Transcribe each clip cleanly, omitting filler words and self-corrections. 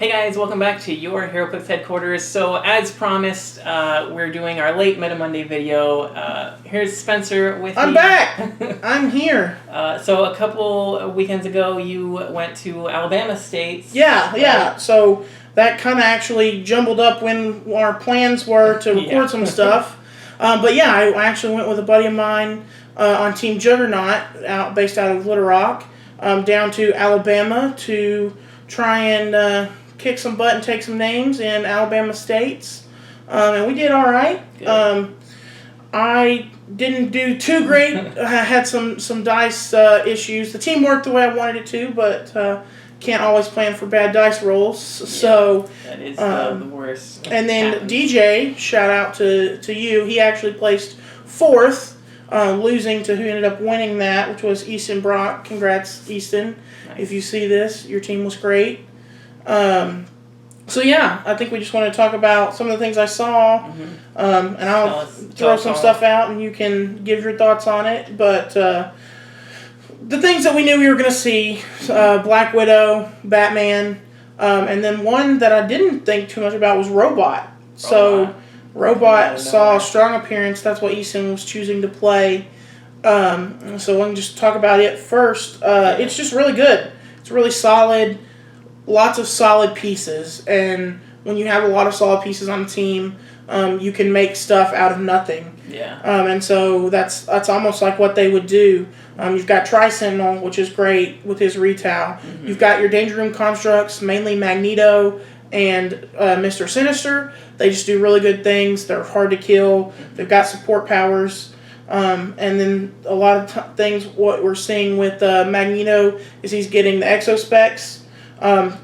Hey guys, welcome back to your Heroclix headquarters. So as promised, we're doing our late Meta Monday video. Here's Spencer with I'm me. back! I'm here. So a couple weekends ago, you went to Alabama State. Yeah. So that kind of actually jumbled up when our plans were to record some stuff. But yeah, I actually went with a buddy of mine on Team Juggernaut, based out of Little Rock, down to Alabama to try and kick some butt and take some names in Alabama States. And we did all right. I didn't do too great. I had some dice issues. The team worked the way I wanted it to, but can't always plan for bad dice rolls. So that is the worst. And then DJ, shout out to you. He actually placed fourth, losing to who ended up winning that, which was Easton Brock. Congrats, Easton. Nice. If you see this, your team was great. So yeah, I think we just want to talk about some of the things I saw, and I'll throw some stuff out, and you can give your thoughts on it. But the things that we knew we were going to see: Black Widow, Batman, and then one that I didn't think too much about was Robot. So Robot saw a strong appearance. That's what Easton was choosing to play. So let me just talk about it first. It's just really good. It's really solid. Lots of solid pieces, and when you have a lot of solid pieces on the team, you can make stuff out of nothing. Yeah. And so that's almost like what they would do. You've got Sentinel, which is great with his retail. You've got your Danger Room constructs, mainly Magneto and Mr. Sinister. They just do really good things. They're hard to kill. They've got support powers. And then a lot of things, what we're seeing with Magneto is he's getting the exospecs.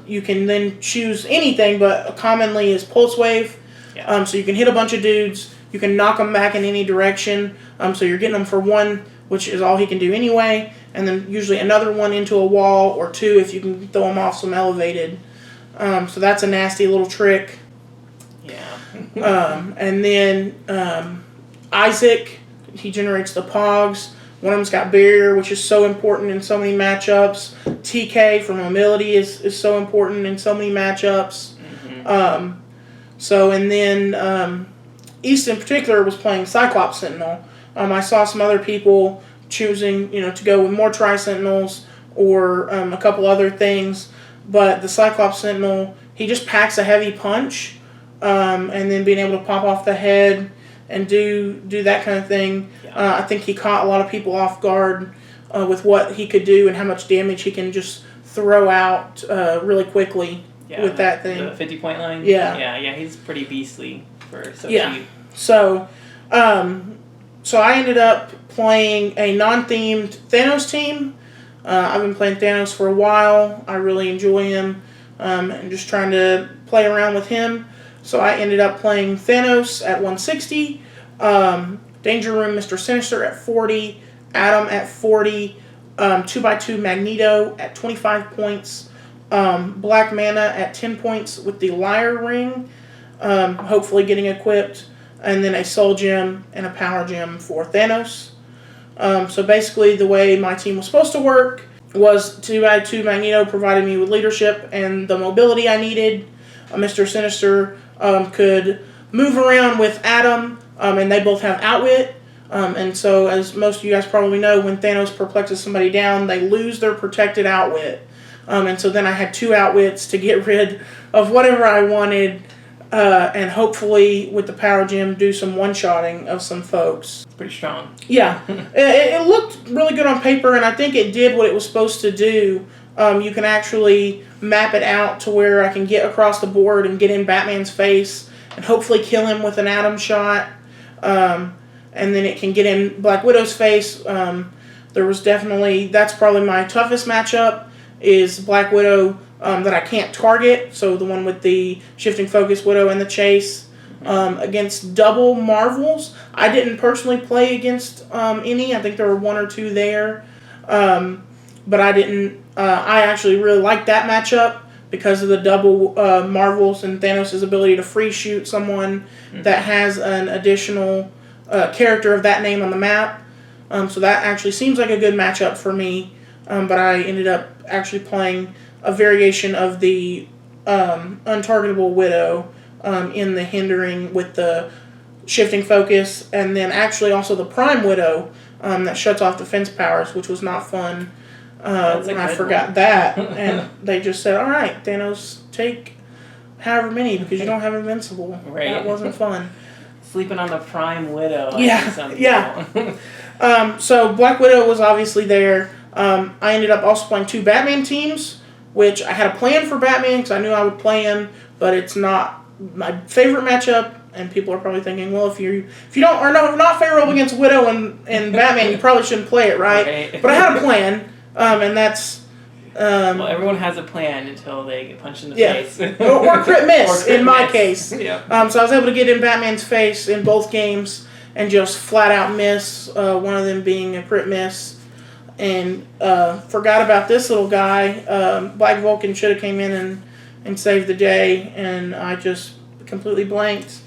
You can then choose anything, but commonly is Pulse Wave. Yeah. So you can hit a bunch of dudes. You can knock them back in any direction. So you're getting them for one, which is all he can do anyway. And then usually another one into a wall, or two if you can throw them off some elevated. So that's a nasty little trick. Yeah. And then Isaac, he generates the Pogs. One of them's got Barrier, which is so important in so many matchups. TK for mobility is so important in so many matchups. And then East in particular was playing Cyclops Sentinel. I saw some other people choosing, to go with more Tri-Sentinels or a couple other things. But the Cyclops Sentinel, he just packs a heavy punch, and then being able to pop off the head and do that kind of thing. I think he caught a lot of people off guard with what he could do and how much damage he can just throw out really quickly with that thing. The 50-point line? Yeah, he's pretty beastly for so cheap. So I ended up playing a non-themed Thanos team. I've been playing Thanos for a while. I really enjoy him and just trying to play around with him. So I ended up playing Thanos at 160, Danger Room Mr. Sinister at 40, Atom at 40, 2x2 Magneto at 25 points, Black Mana at 10 points with the Liar Ring, hopefully getting equipped, and then a Soul Gem and a Power Gem for Thanos. So basically the way my team was supposed to work was 2x2 Magneto provided me with leadership and the mobility I needed. Mr. Sinister could move around with Atom, and they both have Outwit. And so, as most of you guys probably know, when Thanos perplexes somebody down, they lose their protected Outwit. And so then I had 2 Outwits to get rid of whatever I wanted, and hopefully, with the Power Gem, do some one-shotting of some folks. Pretty strong. Yeah. It looked really good on paper, and I think it did what it was supposed to do. You can actually map it out to where I can get across the board and get in Batman's face and hopefully kill him with an Atom shot. And then it can get in Black Widow's face. There was that's probably my toughest matchup is Black Widow that I can't target. So the one with the shifting focus Widow and the chase. Against double Marvels. I didn't personally play against any. I think there were 1 or 2 there. But I didn't. I actually really liked that matchup because of the double Marvels and Thanos' ability to free shoot someone that has an additional character of that name on the map. So that actually seems like a good matchup for me. But I ended up actually playing a variation of the untargetable Widow in the hindering with the shifting focus, and then actually also the Prime Widow that shuts off defense powers, which was not fun when I forgot that. And they just said, all right, Thanos, take however many because you don't have Invincible. Right. That wasn't fun. Sleeping on the Prime Widow. Yeah. So Black Widow was obviously there. I ended up also playing 2 Batman teams, which I had a plan for Batman because I knew I would play him, but it's not my favorite matchup. And people are probably thinking, well, if you are not favorable against Widow and Batman, you probably shouldn't play it, right? But I had a plan, and that's. Well, everyone has a plan until they get punched in the face. or crit miss, in my case. Yeah. So I was able to get in Batman's face in both games and just flat out miss, one of them being a crit miss. And forgot about this little guy. Black Vulcan should have came in and saved the day, and I just completely blanked.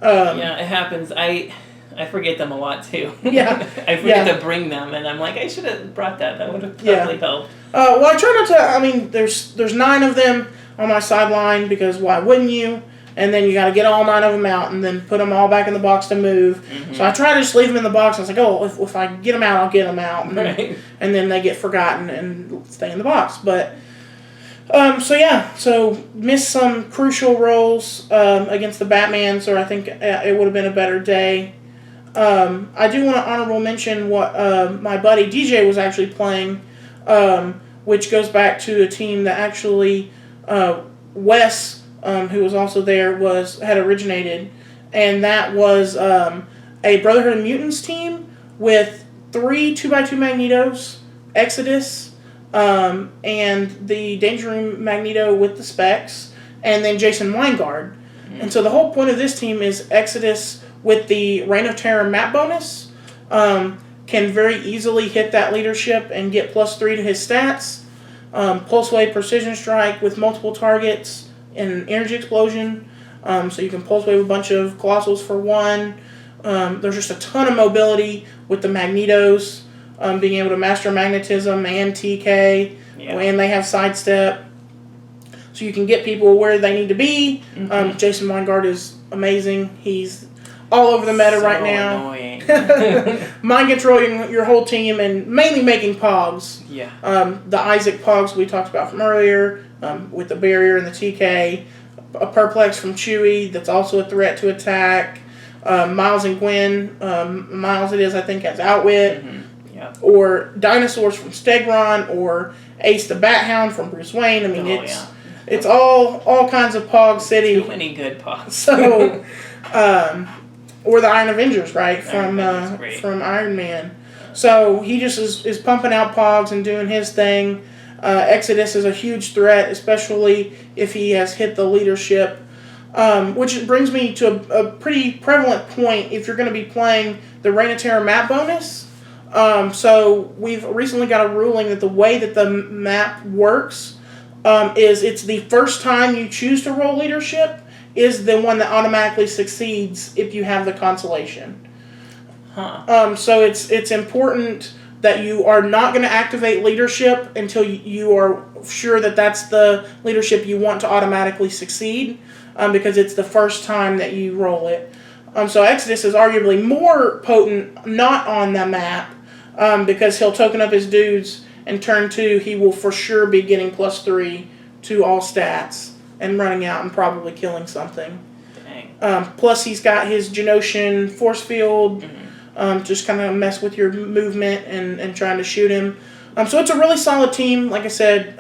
Yeah, it happens. I forget them a lot too. Yeah. I forget to bring them, and I'm like, I should have brought that. That would have probably helped. Well, I try not to. I mean, there's 9 of them on my sideline because why wouldn't you? And then you got to get all 9 of them out and then put them all back in the box to move. Mm-hmm. So I try to just leave them in the box. I was like, oh, if I get them out, I'll get them out. And then they get forgotten and stay in the box. But so missed some crucial roles against the Batmans, or I think it would have been a better day. I do want to honorable mention what my buddy DJ was actually playing, which goes back to a team that actually Wes, who was also there, had originated, and that was a Brotherhood of Mutants team with 3 2x2 Magnetos, Exodus, and the Danger Room Magneto with the specs, and then Jason Weingard. Mm-hmm. And so the whole point of this team is Exodus with the Reign of Terror map bonus can very easily hit that leadership and get +3 to his stats. Pulse Wave Precision Strike with multiple targets and Energy Explosion. So you can Pulse Wave a bunch of Colossals for 1. There's just a ton of mobility with the Magnetos. Being able to master magnetism and TK, and they have sidestep, so you can get people where they need to be. Mm-hmm. Jason Weingard is amazing. He's all over the meta right now. Mind controlling your whole team and mainly making pogs. Yeah. The Isaac pogs we talked about from earlier, with the barrier and the TK, a perplex from Chewie that's also a threat to attack. Miles and Gwen. Miles it is, I think, has Outwit. Mm-hmm. Or Dinosaurs from Stegron, or Ace the Bat Hound from Bruce Wayne. I mean, it's all kinds of Pog City. Too many good Pogs. So, or the Iron Avengers, right, from Iron Man. So he just is pumping out Pogs and doing his thing. Exodus is a huge threat, especially if he has hit the leadership. Which brings me to a pretty prevalent point if you're going to be playing the Reign of Terror map bonus. So we've recently got a ruling that the way that the map works is it's the first time you choose to roll leadership is the one that automatically succeeds if you have the consolation. So it's important that you are not going to activate leadership until you are sure that that's the leadership you want to automatically succeed, because it's the first time that you roll it. So Exodus is arguably more potent not on the map, because he'll token up his dudes, and turn 2 he will for sure be getting +3 to all stats and running out and probably killing something. Dang. Plus he's got his Genosian force field, just kind of mess with your movement and trying to shoot him. So it's a really solid team. Like I said,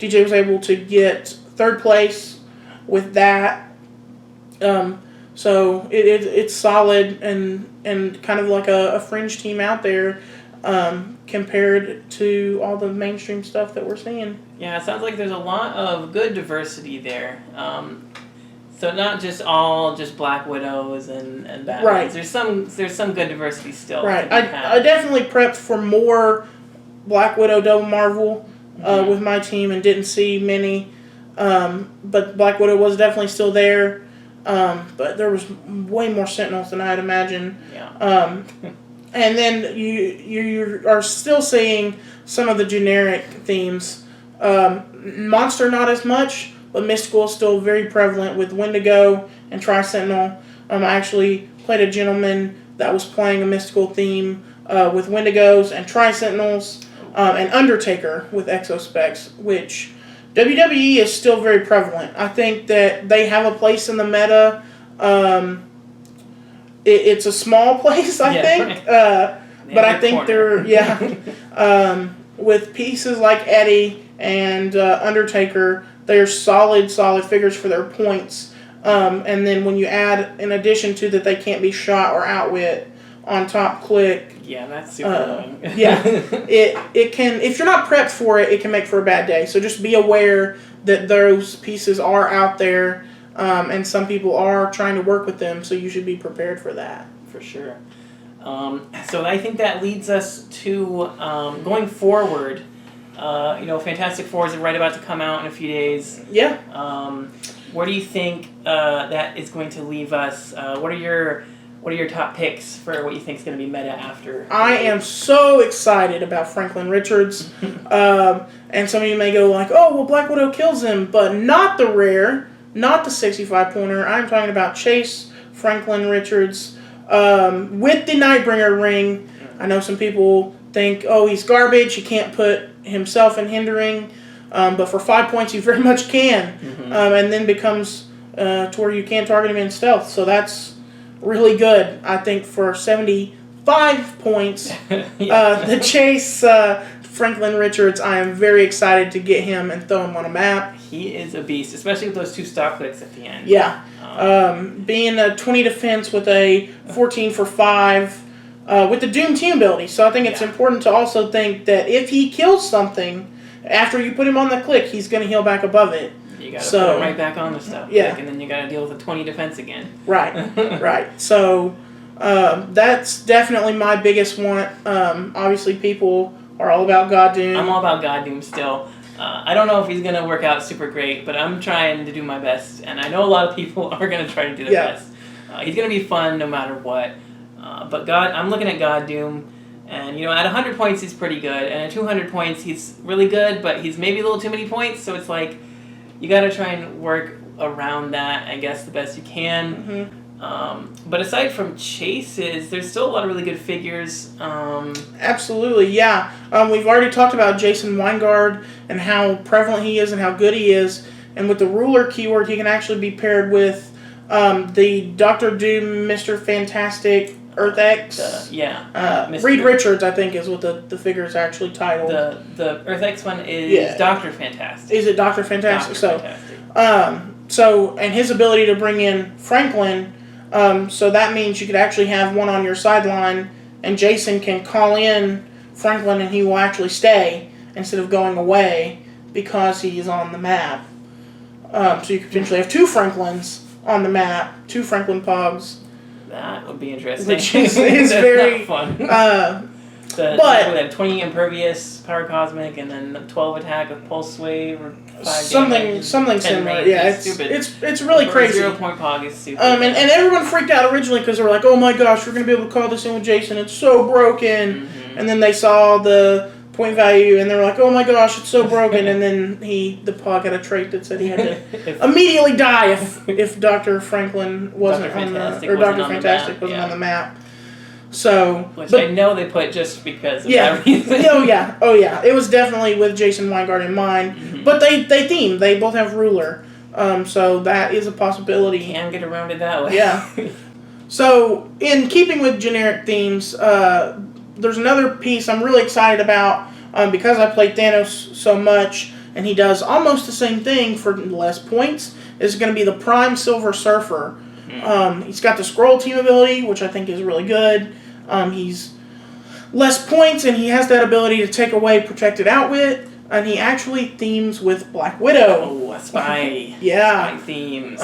DJ was able to get 3rd place with that. So it's solid and kind of like a fringe team out there, compared to all the mainstream stuff that we're seeing. Yeah, it sounds like there's a lot of good diversity there. So not just all Black Widows and Batmans. Right. There's some good diversity still. Right. I definitely prepped for more Black Widow Double Marvel with my team and didn't see many, but Black Widow was definitely still there. But there was way more Sentinels than I had imagined. Yeah. And then you are still seeing some of the generic themes. Monster not as much, but Mystical is still very prevalent with Wendigo and Tri-Sentinel. I actually played a gentleman that was playing a Mystical theme with Wendigos and Tri-Sentinels and Undertaker with Exospecs, which WWE is still very prevalent. I think that they have a place in the meta. It's a small place, I think. But I think they're, with pieces like Eddie and Undertaker, they're solid figures for their points. And then when you add, in addition to that, they can't be shot or outwit on top click. Yeah, that's super annoying. it can, if you're not prepped for it, it can make for a bad day. So just be aware that those pieces are out there, and some people are trying to work with them, so you should be prepared for that. For sure. So I think that leads us to going forward. Fantastic Four is right about to come out in a few days. Yeah. Where do you think that is going to leave us? What are your top picks for what you think is going to be meta after? I am so excited about Franklin Richards. And some of you may go like, oh, well, Black Widow kills him, but not the rare, not the 65-pointer. I'm talking about Chase Franklin Richards with the Nightbringer ring. I know some people think, oh, he's garbage. He can't put himself in hindering. But for 5 points, you very much can. And then becomes to where you can target him in stealth. So that's really good. I think for 75 points, the Chase Franklin Richards, I am very excited to get him and throw him on a map. He is a beast, especially with those 2 stock clicks at the end. Yeah. Being a 20 defense with a 14 for 5 with the Doom team ability. So I think it's important to also think that if he kills something, after you put him on the click, he's going to heal back above it. You got to put him right back on the stuff. Yeah. And then you got to deal with a 20 defense again. Right. Right. So that's definitely my biggest one. Obviously, people are all about God Doom. I'm all about God Doom still. I don't know if he's going to work out super great, but I'm trying to do my best. And I know a lot of people are going to try to do their best. He's going to be fun no matter what. But I'm looking at God Doom. And, at 100 points, he's pretty good. And at 200 points, he's really good, but he's maybe a little too many points. So it's like, you got to try and work around that, I guess, the best you can. But aside from chases, there's still a lot of really good figures. Absolutely, yeah. We've already talked about Jason Weingard and how prevalent he is and how good he is. And with the ruler keyword, he can actually be paired with the Dr. Doom, Mr. Fantastic, Earth X. Reed Richards, I think, is what the figure is actually titled. The Earth X one is Dr. Fantastic. Is it Dr. Fantastic? Fantastic. And his ability to bring in Franklin, so that means you could actually have one on your sideline, and Jason can call in Franklin, and he will actually stay instead of going away because he's on the map. So you could potentially have 2 Franklins on the map, 2 Franklin Pogs. That would be interesting. Which is very fun. But 20 impervious, power cosmic, and then 12 attack with pulse wave, or 5 something similar. Yeah, it's really crazy. 0 point pog is stupid. And everyone freaked out originally because they were like, "Oh my gosh, we're gonna be able to call this in with Jason. It's so broken." And then they saw the point value, and they were like, "Oh my gosh, it's so broken!" And then the Pog had a trait that said he had to immediately die if Dr. Franklin wasn't on Dr. Fantastic wasn't on the map. So, which I know they put just because of that reason. Oh yeah. It was definitely with Jason Weingard in mind. But they theme. They both have ruler, so that is a possibility. Can get around it that way. Yeah. So, in keeping with generic themes, there's another piece I'm really excited about because I played Thanos so much, and he does almost the same thing for less points. Is going to be the Prime Silver Surfer. He's got the Scroll Team ability, which I think is really good. He's less points, and he has that ability to take away Protected Outwit, and he actually themes with Black Widow. Oh, a spy. Yeah. Spy themes.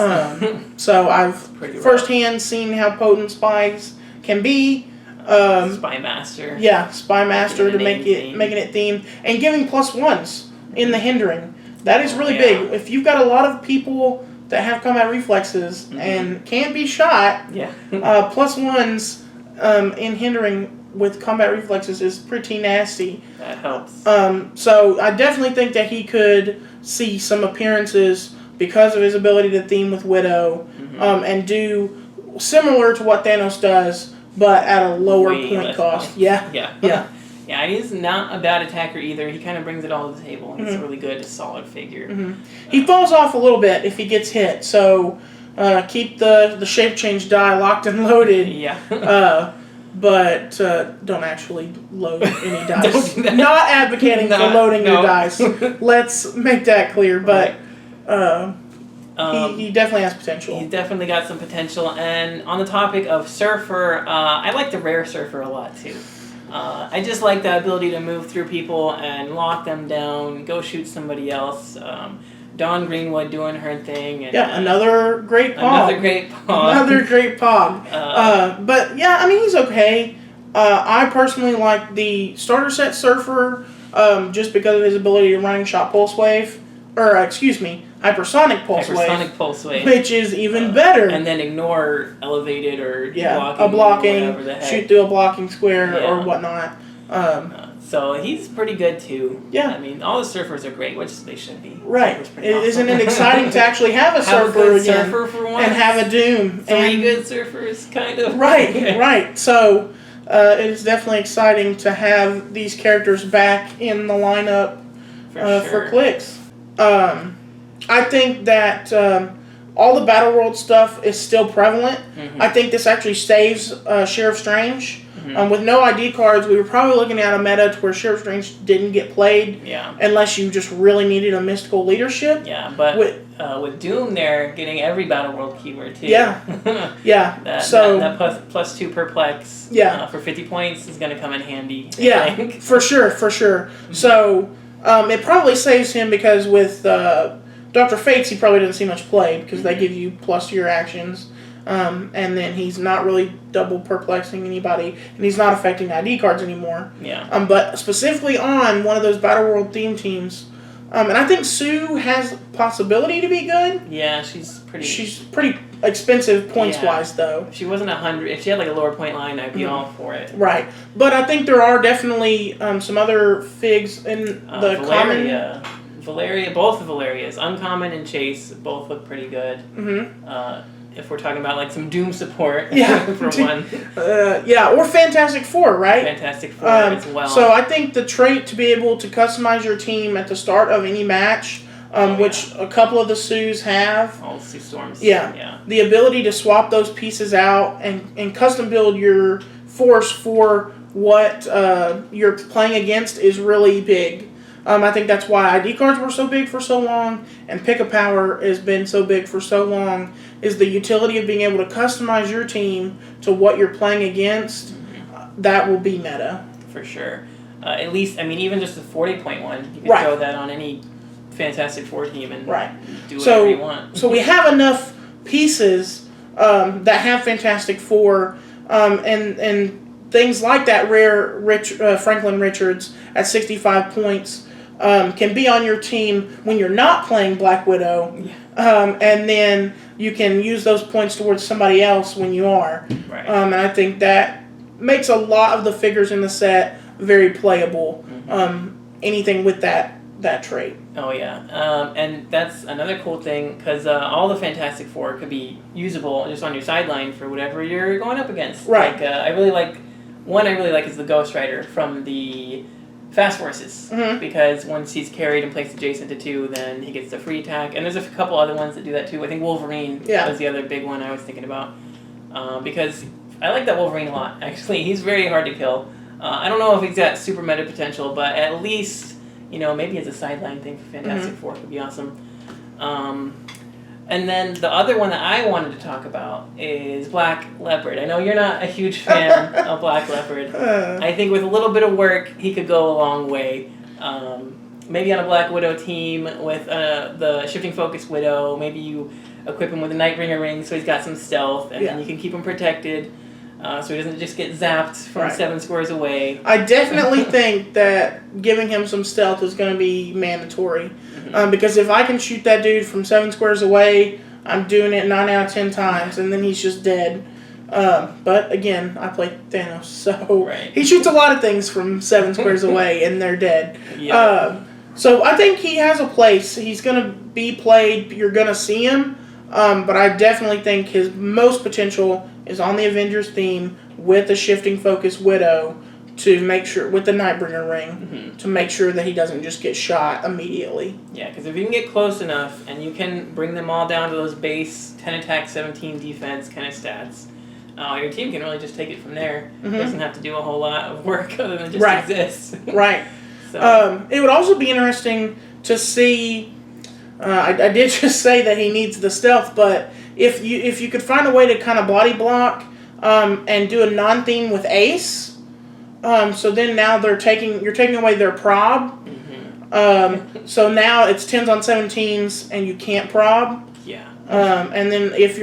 So I've firsthand seen how potent spies can be. Spy Master. Yeah, Spy Master to making it themed. And giving +1s in the hindering. That is really big. If you've got a lot of people that have combat reflexes and can't be shot, +1s in hindering with combat reflexes is pretty nasty. That helps. So I definitely think that he could see some appearances because of his ability to theme with Widow, and do similar to what Thanos does, but at a lower point cost. Yeah. Yeah, and he's not a bad attacker either. He kind of brings it all to the table. He's a really good, solid figure. He falls off a little bit if he gets hit, so keep the shape change die locked and loaded. Yeah. But don't actually load any dice. Not advocating for loading your dice. Let's make that clear. But he definitely has potential. He's definitely got some potential. And on the topic of Surfer, I like the rare Surfer a lot too. I just like the ability to move through people and lock them down, go shoot somebody else. Dawn Greenwood doing her thing. And, another great pog. Another great pog. But yeah, I mean, he's okay. I personally like the starter set Surfer just because of his ability to running shot pulse wave. Or, hypersonic pulse wave. Which is even better. And then ignore elevated or blocking, shoot through a blocking square or whatnot. So he's pretty good too. Yeah. I mean, all the Surfers are great, which they should be. Right. Isn't it exciting to actually have a Surfer again? Surfer for once. And have a Doom. Three good Surfers, kind of. Right. So it's definitely exciting to have these characters back in the lineup for Clicks. I think that all the Battle World stuff is still prevalent. I think this actually saves Sheriff Strange. With no ID cards, we were probably looking at a meta to where Sheriff Strange didn't get played unless you just really needed a mystical leadership. Yeah, but with Doom, they're getting every Battle World keyword too. Yeah. That plus 2 perplex for 50 points is going to come in handy. I think. For sure. So it probably saves him because with Dr. Fates, he probably doesn't see much play because they give you plus to your actions. And then he's not really double perplexing anybody, and he's not affecting ID cards anymore. Yeah. But specifically on one of those Battle World theme teams, and I think Sue has possibility to be good. Yeah, she's pretty expensive points wise though. If she wasn't 100, if she had like a lower point line, I'd be all for it. Right, but I think there are definitely some other figs in the common. Valeria, both of Valeria's, Uncommon and Chase, both look pretty good. If we're talking about like some Doom support for one. Or Fantastic Four, right? Fantastic Four as well. So I think the trait to be able to customize your team at the start of any match, which a couple of the Sues have. All Sue Storms. Yeah. The ability to swap those pieces out and custom build your force for what you're playing against is really big. I think that's why ID cards were so big for so long, and Pick a Power has been so big for so long, is the utility of being able to customize your team to what you're playing against. That will be meta. For sure. At least, I mean, even just the 40-point one, you can throw that on any Fantastic Four team and do whatever you want. So we have enough pieces that have Fantastic Four, and things like that rare Franklin Richards at 65 points can be on your team when you're not playing Black Widow, and then you can use those points towards somebody else when you are. Right. And I think that makes a lot of the figures in the set very playable. Anything with that trait. Oh yeah, and that's another cool thing because all the Fantastic Four could be usable just on your sideline for whatever you're going up against. Right. Like I really like is the Ghost Rider from the Fast Forces, because once he's carried and placed adjacent to 2, then he gets the free attack. And there's a couple other ones that do that too. I think Wolverine was the other big one I was thinking about, because I like that Wolverine a lot. Actually, he's very hard to kill. I don't know if he's got super meta potential, but at least maybe as a sideline thing for Fantastic Four could be awesome. And then the other one that I wanted to talk about is Black Leopard. I know you're not a huge fan of Black Leopard. I think with a little bit of work, he could go a long way. Maybe on a Black Widow team with the Shifting Focus Widow, maybe you equip him with a Nightbringer ring so he's got some stealth, and then you can keep him protected so he doesn't just get zapped from 7 squares away. I definitely think that giving him some stealth is going to be mandatory. Because if I can shoot that dude from 7 squares away, I'm doing it 9 out of 10 times, and then he's just dead. But again, I play Thanos, so he shoots a lot of things from 7 squares away, and they're dead. So I think he has a place. He's going to be played. You're going to see him. But I definitely think his most potential is on the Avengers theme with the shifting focus Widow to make sure, with the Nightbringer ring, to make sure that he doesn't just get shot immediately. Yeah, because if you can get close enough and you can bring them all down to those base 10 attack, 17 defense kind of stats, your team can really just take it from there. It doesn't have to do a whole lot of work other than just exist. Right. So. It would also be interesting to see. I did just say that he needs the stealth, but if you could find a way to kind of body block and do a non-theme with Ace, so then now you're taking away their prob. So now it's 10s on 17s and you can't prob. Yeah. And then if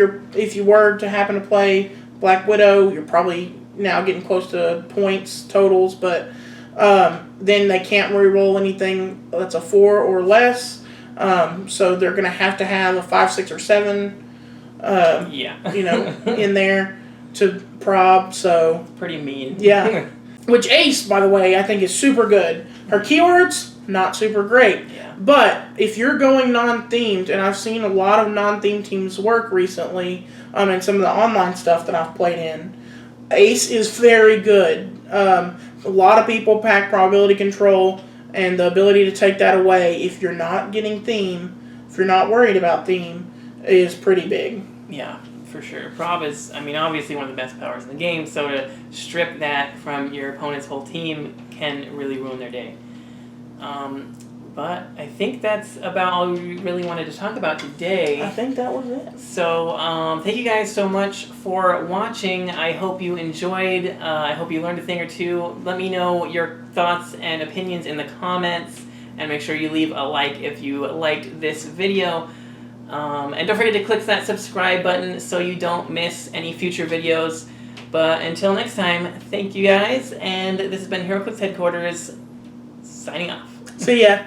you were to happen to play Black Widow, you're probably now getting close to points totals, but then they can't re-roll anything that's a 4 or less. So they're going to have a 5, 6, or 7. In there to prob. So pretty mean. Yeah. Which Ace, by the way, I think is super good. Her keywords, not super great. Yeah. But if you're going non-themed, and I've seen a lot of non-themed teams work recently, and some of the online stuff that I've played in, Ace is very good. A lot of people pack probability control, and the ability to take that away if you're not getting theme, if you're not worried about theme, is pretty big. Yeah, for sure. Prob is, obviously one of the best powers in the game, so to strip that from your opponent's whole team can really ruin their day. But I think that's about all we really wanted to talk about today. I think that was it. So thank you guys so much for watching. I hope you enjoyed. I hope you learned a thing or two. Let me know your thoughts and opinions in the comments. And make sure you leave a like if you liked this video. And don't forget to click that subscribe button so you don't miss any future videos. But until next time, thank you guys. And this has been Heroclix Headquarters, signing off. See ya.